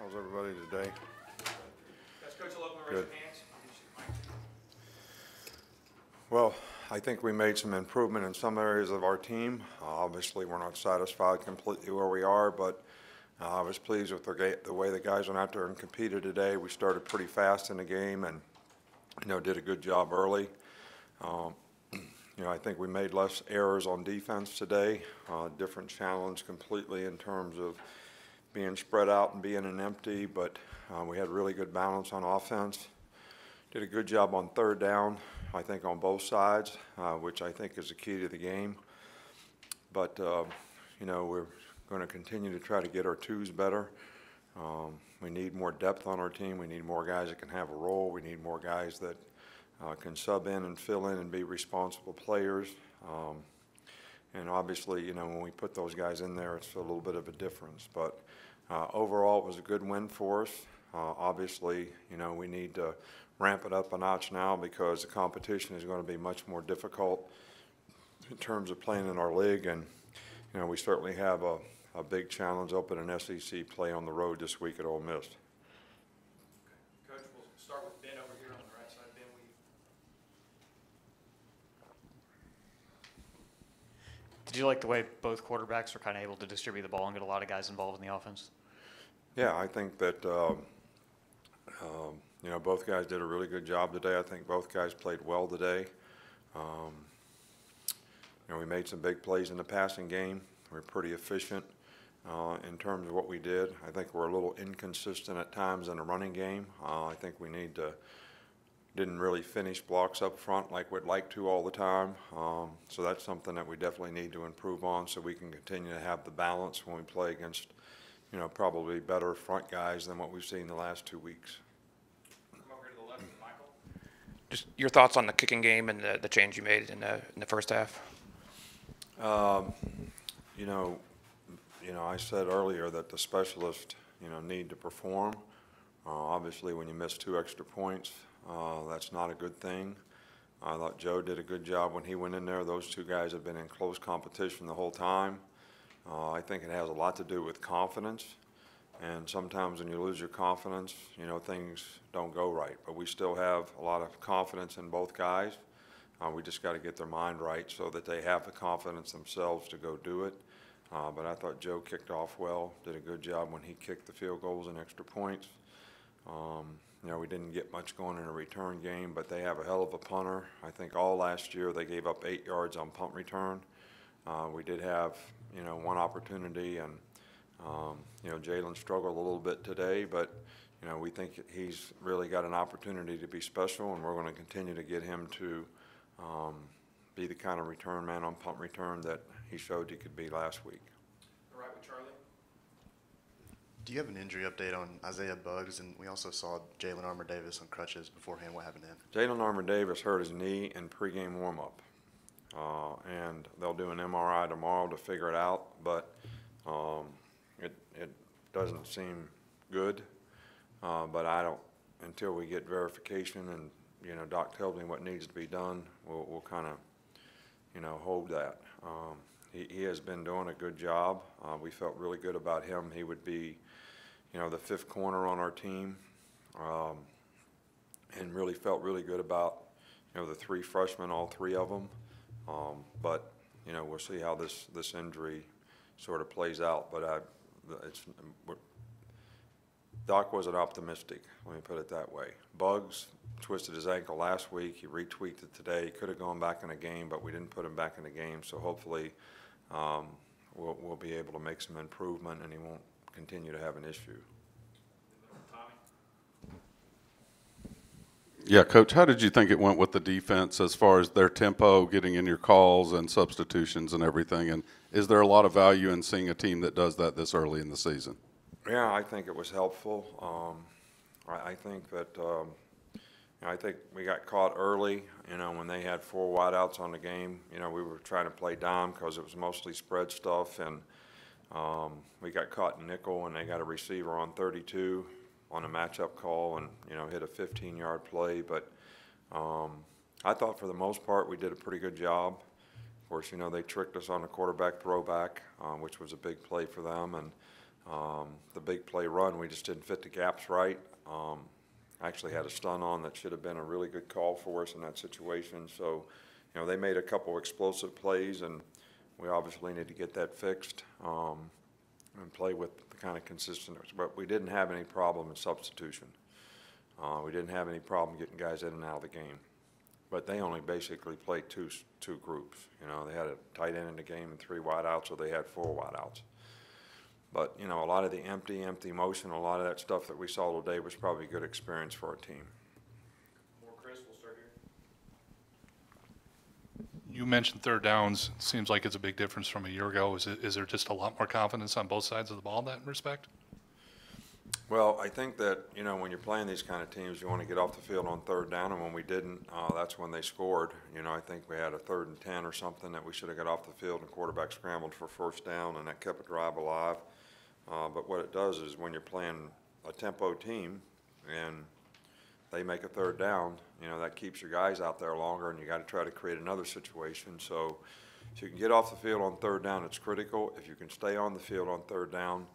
How's everybody today? Yes, Coach, will open the raise your hands. Well, I think we made some improvement in some areas of our team. Obviously, we're not satisfied completely where we are, but I was pleased with the way the guys went out there and competed today. We started pretty fast in the game and, did a good job early. I think we made less errors on defense today. Different challenge completely in terms of being spread out and being an empty, but we had really good balance on offense. Did a good job on third down, I think, on both sides, which I think is the key to the game. But, we're going to continue to try to get our twos better. We need more depth on our team. We need more guys that can have a role. We need more guys that can sub in and fill in and be responsible players. And obviously, when we put those guys in there, it's a little bit of a difference. But overall, it was a good win for us. Obviously, we need to ramp it up a notch now because the competition is going to be much more difficult in terms of playing in our league. And, we certainly have a big challenge open in SEC play on the road this week at Ole Miss. Coach, we'll start with Ben over here on the right side. Ben, Did you like the way both quarterbacks were kind of able to distribute the ball and get a lot of guys involved in the offense? Yeah, I think that, both guys did a really good job today. I think both guys played well today. We made some big plays in the passing game. We were pretty efficient in terms of what we did. I think we're a little inconsistent at times in the running game. I think we didn't really finish blocks up front like we'd like to all the time. So that's something that we definitely need to improve on so we can continue to have the balance when we play against, probably better front guys than what we've seen the last 2 weeks. Come over to the left, Michael. Just your thoughts on the kicking game and the change you made in the first half. I said earlier that the specialists, need to perform. Obviously, when you miss 2 extra points, that's not a good thing. I thought Joe did a good job when he went in there. Those 2 guys have been in close competition the whole time. I think it has a lot to do with confidence. And sometimes when you lose your confidence, things don't go right. But we still have a lot of confidence in both guys. We just got to get their mind right so that they have the confidence themselves to go do it. But I thought Joe kicked off well, did a good job when he kicked the field goals and extra points. We didn't get much going in a return game, but they have a hell of a punter. I think all last year they gave up 8 yards on punt return. We did have, one opportunity, and, Jalen struggled a little bit today, but, we think he's really got an opportunity to be special, and we're going to continue to get him to be the kind of return man on punt return that he showed he could be last week. All right, with Charlie. Do you have an injury update on Isaiah Buggs? And we also saw Jalen Armour-Davis on crutches beforehand. What happened to him? Jalen Armour-Davis hurt his knee in pregame warm-up, and they'll do an MRI tomorrow to figure it out, but it doesn't seem good, but I don't, until we get verification and Doc tells me what needs to be done, we'll kind of, hold that. He has been doing a good job. We felt really good about him. He would be, the 5th corner on our team, and really felt really good about, the 3 freshmen, all 3 of them. But, we'll see how this injury sort of plays out. But Doc wasn't optimistic, let me put it that way. Buggs twisted his ankle last week. He retweaked it today. He could have gone back in the game, but we didn't put him back in the game. So hopefully we'll be able to make some improvement and he won't continue to have an issue. Yeah, Coach, how did you think it went with the defense as far as their tempo, getting in your calls and substitutions and everything? And is there a lot of value in seeing a team that does that this early in the season? Yeah, I think it was helpful. I think that I think we got caught early, when they had 4 wideouts on the game. We were trying to play dime because it was mostly spread stuff, and we got caught in nickel, and they got a receiver on 32 on a matchup call and, hit a 15-yard play. But I thought for the most part we did a pretty good job. Of course, they tricked us on the quarterback throwback, which was a big play for them, and The big play run, we just didn't fit the gaps right. Actually had a stun on that should have been a really good call for us in that situation. So, you know, they made a couple explosive plays, and we obviously need to get that fixed and play with the kind of consistency. But we didn't have any problem in substitution. We didn't have any problem getting guys in and out of the game. But they only basically played two groups. You know, they had a tight end in the game and 3 wideouts, or they had 4 wideouts. But, you know, a lot of the empty motion, a lot of that stuff that we saw today was probably a good experience for our team. More Chris, we'll start here. You mentioned third downs. Seems like it's a big difference from a year ago. Is there just a lot more confidence on both sides of the ball in that respect? Well, I think that, you know, when you're playing these kind of teams, you want to get off the field on third down, and when we didn't, that's when they scored. You know, I think we had a 3rd and 10 or something that we should have got off the field, and quarterback scrambled for first down, and that kept a drive alive. But what it does is when you're playing a tempo team and they make a third down, you know, that keeps your guys out there longer, and you got to try to create another situation. So if you can get off the field on third down, it's critical. If you can stay on the field on third down,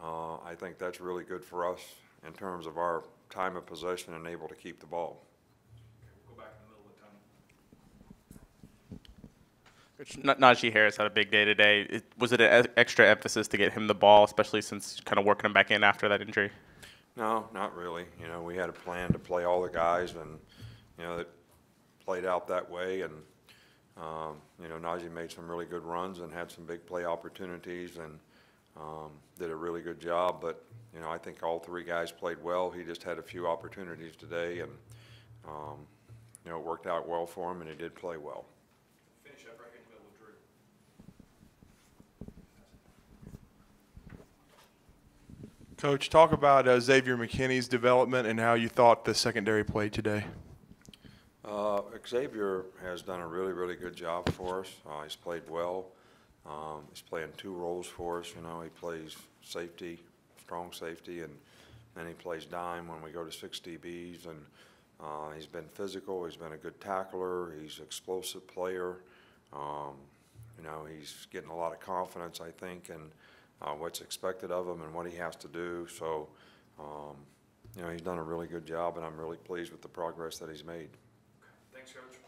I think that's really good for us in terms of our time of possession and able to keep the ball. Go back in the middle of the time. Najee Harris had a big day today. Was it an extra emphasis to get him the ball, especially since kind of working him back in after that injury? No, not really. You know, we had a plan to play all the guys, and, you know, it played out that way. And, you know, Najee made some really good runs and had some big play opportunities, and did a really good job. But, you know, I think all 3 guys played well. He just had a few opportunities today, and, you know, it worked out well for him, and he did play well. Finish up right in the middle of Drew. Coach, talk about Xavier McKinney's development and how you thought the secondary played today. Xavier has done a really, really good job for us. He's played well. He's playing 2 roles for us. You know, he plays safety, strong safety, and then he plays dime when we go to 6 DBs. And he's been physical. He's been a good tackler. He's an explosive player. You know, he's getting a lot of confidence, I think, in what's expected of him and what he has to do. So, you know, he's done a really good job, and I'm really pleased with the progress that he's made. Thanks, Coach.